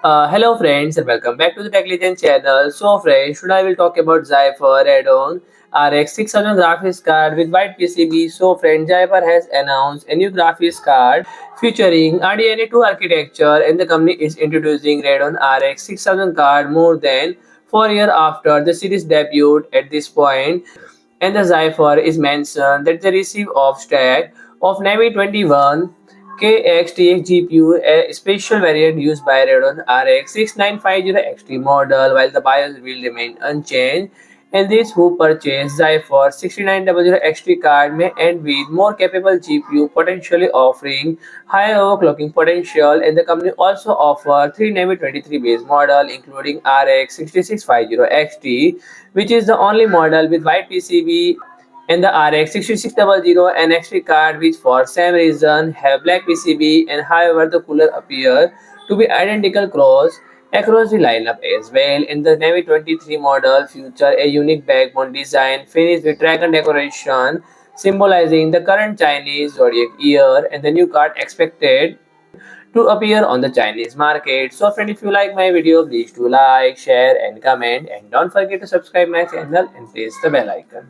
Hello friends and welcome back to the Tech Legend channel. So friends, today I will talk about ZEPHYR Radeon RX 6000 graphics card with white PCB. So friends, ZEPHYR has announced a new graphics card featuring RDNA 2 architecture, and the company is introducing Radeon RX 6000 card more than 4 years after the series debuted. At this point, and the ZEPHYR is mentioned that the receive of stack of Navi 21 KXTX GPU, a special variant used by Radeon RX 6950 XT model, while the BIOS will remain unchanged. And these who purchase ZEPHYR 6900 XT card may end with more capable GPU, potentially offering higher overclocking potential. And the company also offer 3 Navi 23 base model, including RX 6650 XT, which is the only model with white PCB, and the RX 6600 NXT card, which for some reason have black PCB, and however the cooler appear to be identical across the lineup as well. In the Navi 23 model feature a unique backbone design finished with dragon decoration symbolizing the current Chinese zodiac year, and the new card expected to appear on the Chinese market. So friend, if you like my video, please do like, share and comment, and don't forget to subscribe my channel and press the bell icon.